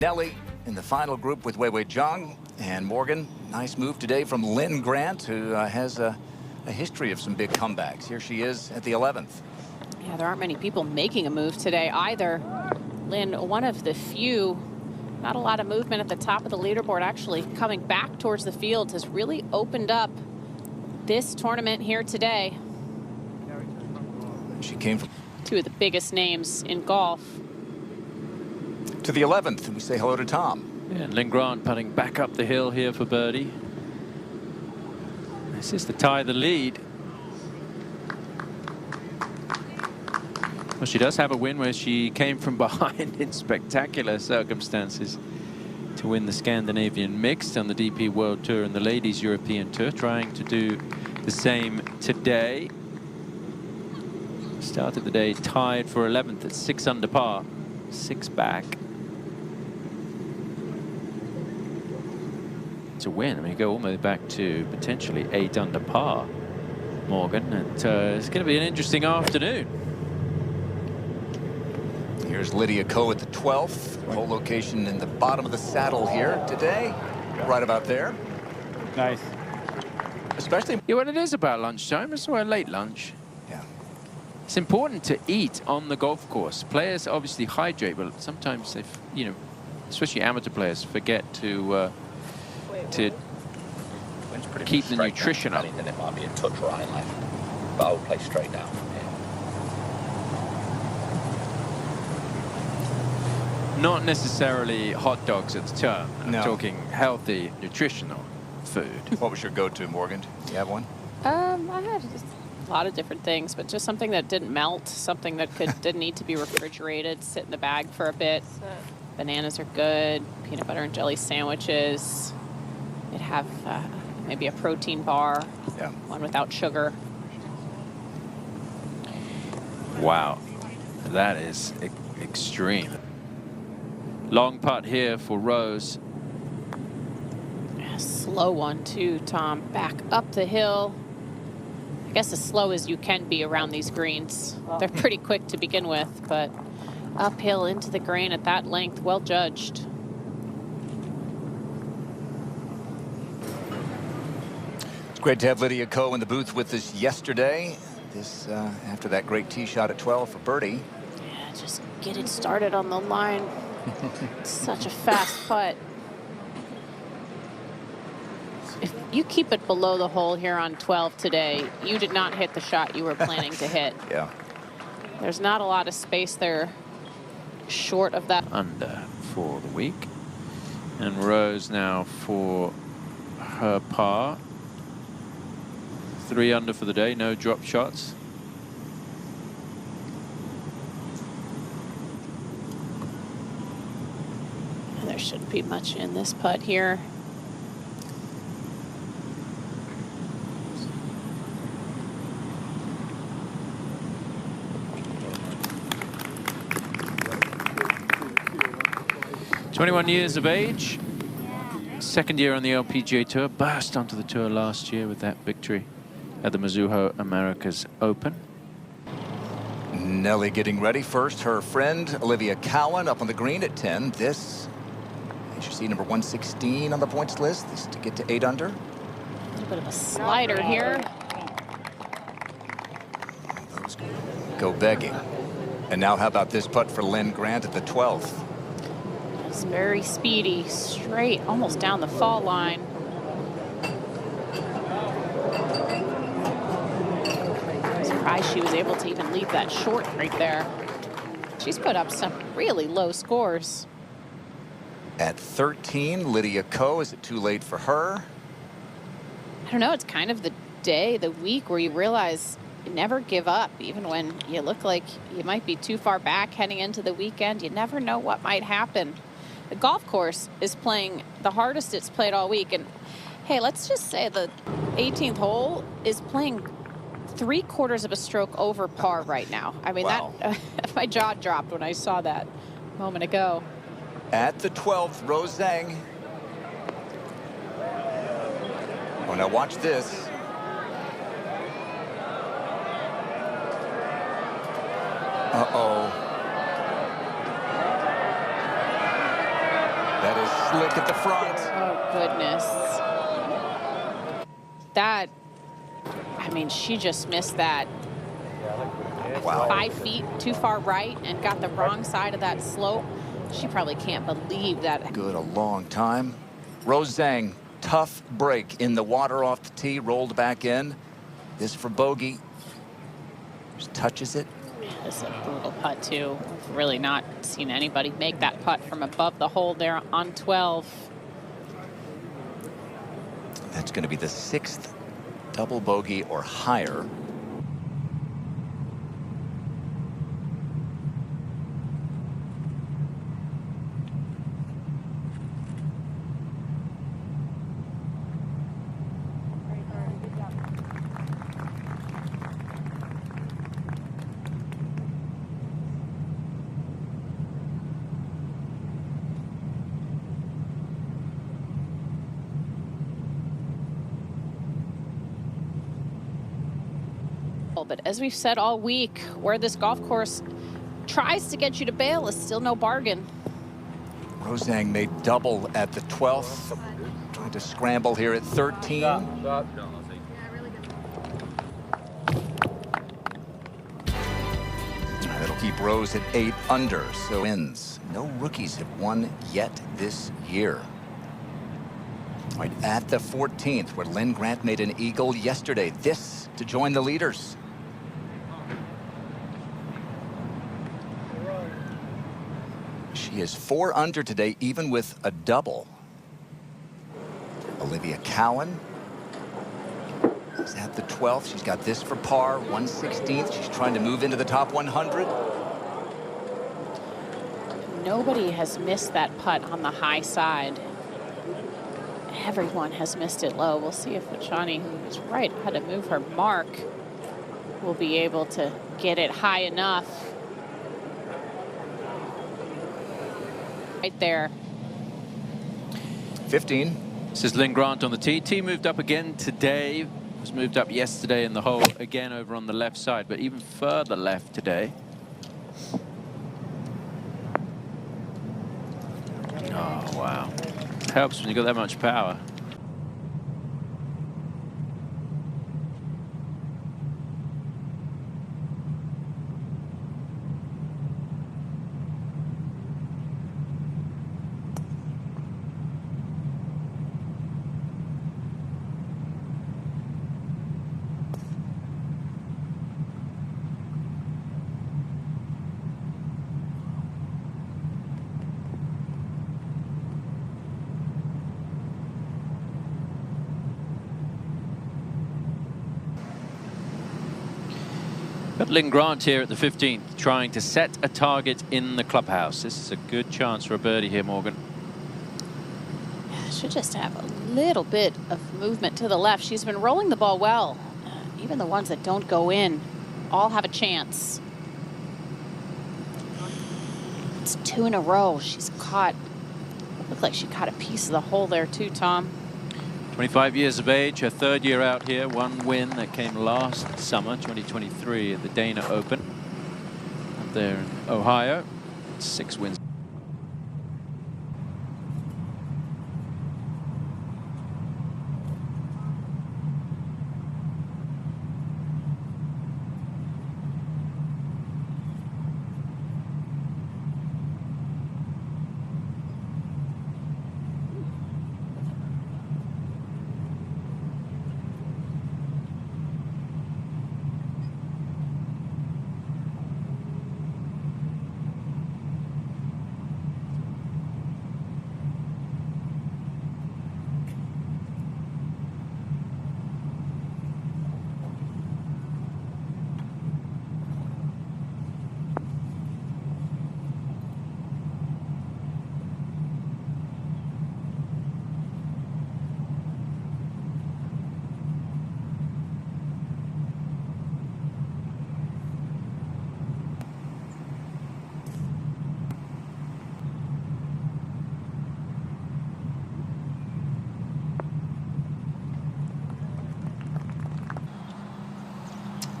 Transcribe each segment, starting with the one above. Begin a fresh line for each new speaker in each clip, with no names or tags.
Nelly in the final group with Wei Zhang and Morgan. Nice move today from Linn Grant, who has a history of some big comebacks. Here she is at the 11th.
Yeah, there aren't many people making a move today either. Linn, one of the few, not a lot of movement at the top of the leaderboard, actually coming back towards the field, has really opened up this tournament here today.
She came from
two of the biggest names in golf.
To the 11th, we say hello to Tom.
Yeah, Linn Grant putting back up the hill here for birdie. This is to tie the lead. Well, she does have a win where she came from behind in spectacular circumstances to win the Scandinavian Mixed on the DP World Tour and the Ladies European Tour, trying to do the same today. Started the day tied for 11th at 6 under par, 6 back. To win, I mean, you go all the way back to potentially 8 under par, Morgan, and it's going to be an interesting afternoon.
Here's Lydia Ko at the 12th. Whole location in the bottom of the saddle here today, right about there.
Nice.
Especially.
Yeah, well, it is about lunchtime. It's a late lunch.
Yeah.
It's important to eat on the golf course. Players obviously hydrate, but sometimes they, you know, especially amateur players, forget to keep the nutrition up.
Then it might be a touch right left, but I would play straight down.
Not necessarily hot dogs at the turn. I'm talking healthy, nutritional food.
What was your go-to, Morgan? Do you have one?
I had a lot of different things, but just something that didn't melt, something that didn't need to be refrigerated, sit in the bag for a bit. Bananas are good, peanut butter and jelly sandwiches. You'd have maybe a protein bar, one without sugar.
Wow, that is extreme. Long putt here for Rose.
Yeah, slow one too, Tom. Back up the hill. I guess as slow as you can be around these greens. They're pretty quick to begin with, but uphill into the green at that length, well judged.
It's great to have Lydia Ko in the booth with us yesterday. This after that great tee shot at 12 for birdie.
Yeah, just get it started on the line. Such a fast putt. If you keep it below the hole here on 12 today, you did not hit the shot you were planning to hit.
Yeah.
There's not a lot of space there short of that.
Under for the week. And Rose now for her par. 3 under for the day, no drop shots.
There shouldn't be much in this putt here.
Yeah. 21 years of age. Second year on the LPGA Tour. Burst onto the tour last year with that victory at the Mizuho Americas Open.
Nelly getting ready. First, her friend Olivia Cowan up on the green at 10. This, as you see, number 116 on the points list. This to get to 8 under.
A little bit of a slider here.
Those go begging. And now how about this putt for Linn Grant at the 12th?
It's very speedy, straight, almost down the fall line. I'm surprised she was able to even leave that short right there. She's put up some really low scores.
At 13, Lydia Ko. Is it too late for her?
I don't know, it's kind of the day, the week where you realize you never give up, even when you look like you might be too far back heading into the weekend. You never know what might happen. The golf course is playing the hardest it's played all week. And hey, let's just say the 18th hole is playing 3/4 of a stroke over par right now. I mean,
wow.
that my jaw dropped when I saw that a moment ago.
At the 12th, Rose Zhang. Oh, now watch this. Uh-oh. That is slick at the front.
Oh, goodness. That, I mean, she just missed that.
Wow.
5 feet too far right and got the wrong side of that slope. She probably can't believe that.
Good a long time. Rose Zhang, tough break in the water off the tee, rolled back in. This for bogey. Just touches it.
This is a brutal putt, too. I've really not seen anybody make that putt from above the hole there on 12.
That's going to be the 6th double bogey or higher.
But as we've said all week, where this golf course tries to get you to bail is still no bargain.
Rose Zhang made double at the 12th. Trying to scramble here at 13. That'll keep Rose at 8 under, so wins. No rookies have won yet this year. Right at the 14th, where Linn Grant made an eagle yesterday. This to join the leaders. She is 4 under today, even with a double. Olivia Cowan is at the 12th. She's got this for par, 1/16. She's trying to move into the top 100.
Nobody has missed that putt on the high side. Everyone has missed it low. We'll see if Johnny, who was right how to move her mark, will be able to get it high enough. Right there.
15.
This is Linn Grant on the tee. Tee moved up again today. Was moved up yesterday in the hole again over on the left side, but even further left today. Oh, wow. Helps when you got that much power. Got Linn Grant here at the 15th, trying to set a target in the clubhouse. This is a good chance for a birdie here, Morgan.
Should just have a little bit of movement to the left. She's been rolling the ball well. Even the ones that don't go in all have a chance. It's 2 in a row. She's caught, looked like she caught a piece of the hole there too, Tom.
25 years of age, her 3rd year out here. 1 win that came last summer, 2023, at the Dana Open up there in Ohio. 6 wins.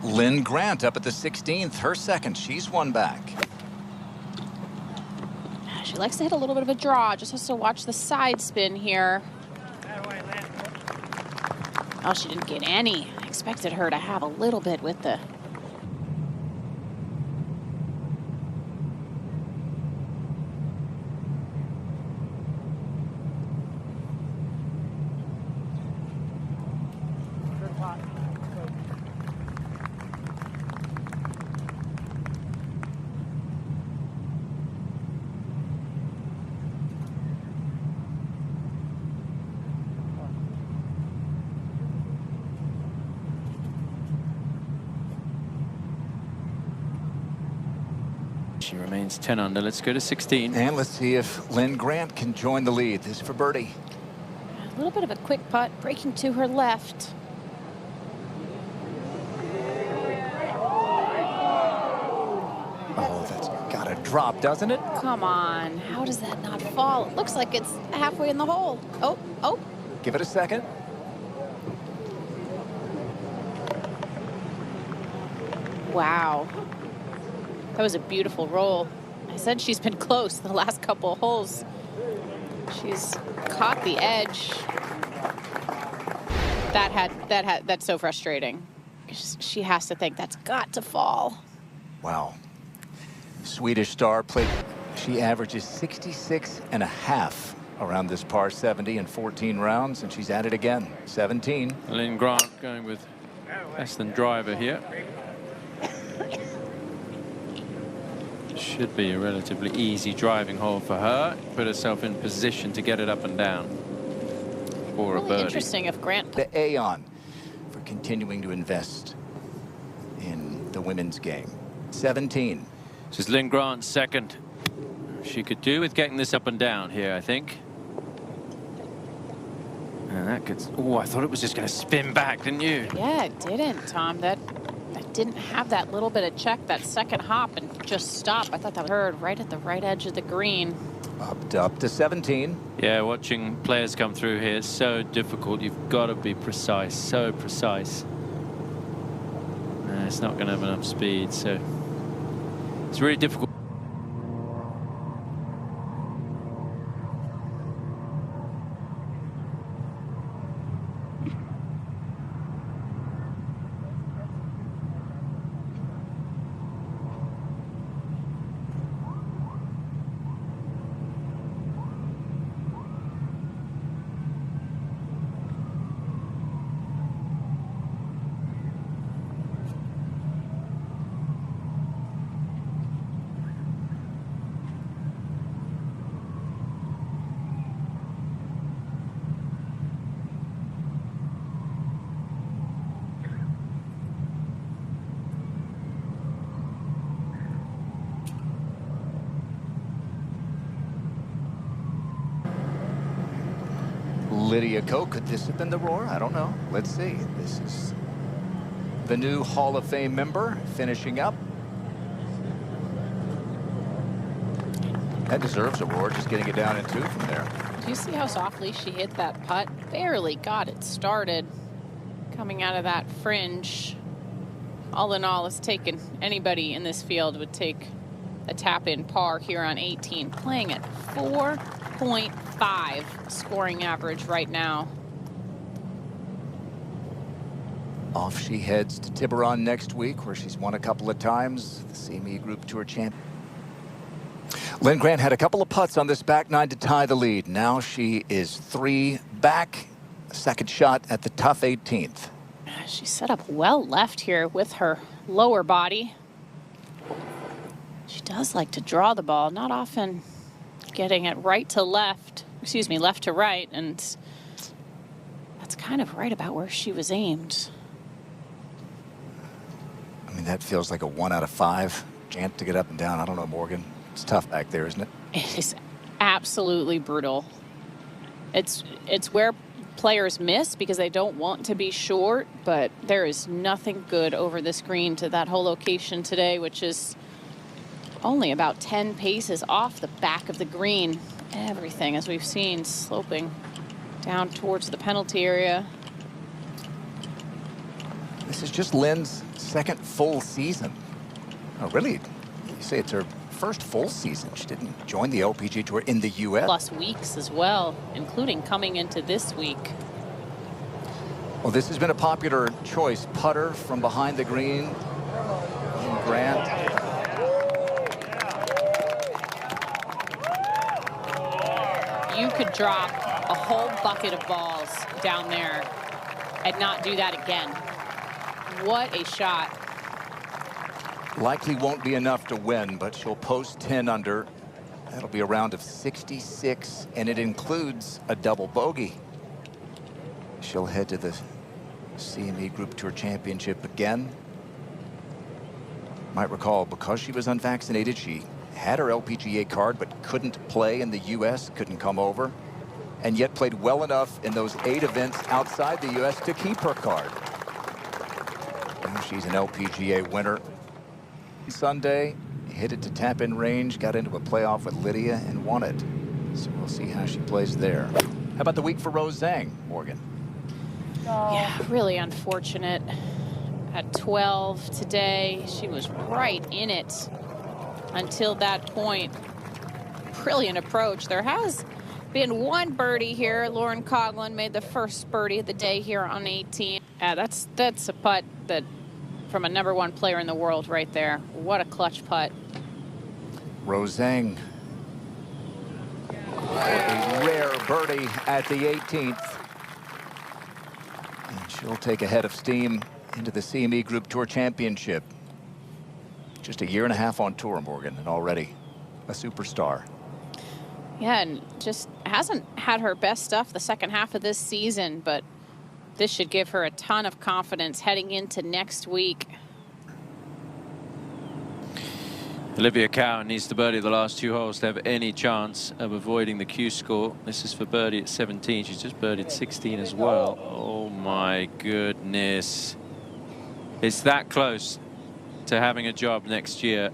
Linn Grant up at the 16th, her 2nd. She's 1 back.
She likes to hit a little bit of a draw, just has to watch the side spin here. Oh, she didn't get any. I expected her to have a little bit with the...
She remains 10 under. Let's go to 16.
And let's see if Linn Grant can join the lead. This is for birdie.
A little bit of a quick putt, breaking to her left.
Oh, that's got to drop, doesn't it?
Come on, how does that not fall? It looks like it's halfway in the hole. Oh, oh.
Give it a second.
Wow. That was a beautiful roll. I said she's been close the last couple of holes. She's caught the edge. That's so frustrating. She has to think that's got to fall.
Wow. Swedish star played. She averages 66.5 around this par 70 in 14 rounds, and she's at it again. 17.
Linn Grant going with less than driver here. Should be a relatively easy driving hole for her. Put herself in position to get it up and down for a birdie.
Interesting if Grant...
The Aon for continuing to invest in the women's game. 17.
This is Linn Grant second. She could do with getting this up and down here, I think. And that gets... Oh, I thought it was just going to spin back, didn't you?
Yeah, it didn't, Tom. That didn't have that little bit of check, that second hop, and just stop. I thought that was heard right at the right edge of the green.
Up to 17.
Yeah, watching players come through here is so difficult. You've got to be precise, so precise. It's not going to have enough speed, so it's really difficult.
Lydia Ko, could this have been the roar? I don't know. Let's see. This is the new Hall of Fame member finishing up. That deserves a roar, just getting it down in 2 from there.
Do you see how softly she hit that putt? Barely got it started. Coming out of that fringe. All in all, it's taken anybody in this field would take a tap-in par here on 18. Playing at 4.5 scoring average right now.
Off she heads to Tiburon next week, where she's won a couple of times. The CME Group Tour champion. Linn Grant had a couple of putts on this back nine to tie the lead. Now she is 3 back. Second shot at the tough 18th.
She set up well left here with her lower body. She does like to draw the ball, not often getting it right to left, excuse me, left to right, and that's kind of right about where she was aimed.
I mean, that feels like a 1 out of 5 chance to get up and down. I don't know, Morgan. It's tough back there, isn't it?
It is absolutely brutal. It's where players miss because they don't want to be short, but there is nothing good over this green to that whole location today, which is only about 10 paces off the back of the green. Everything, as we've seen, sloping down towards the penalty area.
This is just Lynn's second full season. Oh, really? You say it's her first full season. She didn't join the LPGA Tour in the U.S.
Plus weeks as well, including coming into this week.
Well, this has been a popular choice. Putter from behind the green. Linn Grant.
You could drop a whole bucket of balls down there and not do that again. What a shot.
Likely won't be enough to win, but she'll post 10 under. That'll be a round of 66, and it includes a double bogey. She'll head to the CME Group Tour Championship again. Might recall, because she was unvaccinated, she had her LPGA card but couldn't play in the U.S., couldn't come over, and yet played well enough in those 8 events outside the U.S. to keep her card. And she's an LPGA winner. Sunday, hit it to tap-in range, got into a playoff with Lydia and won it. So we'll see how she plays there. How about the week for Rose Zhang, Morgan?
Yeah, really unfortunate. At 12 today, she was right in it until that point. Brilliant approach. There has been one birdie here. Lauren Coughlin made the first birdie of the day here on 18. Yeah, that's a putt that from a #1 player in the world right there. What a clutch putt.
Rose Zhang. A rare birdie at the 18th. And she'll take a head of steam into the CME Group Tour Championship. Just a year and a half on tour, Morgan, and already a superstar.
Yeah, and just hasn't had her best stuff the second half of this season, but this should give her a ton of confidence heading into next week.
Olivia Cowan needs to birdie the last 2 holes to have any chance of avoiding the Q score. This is for birdie at 17. She's just birdied 16 as well. Oh my goodness. It's that close to having a job next year.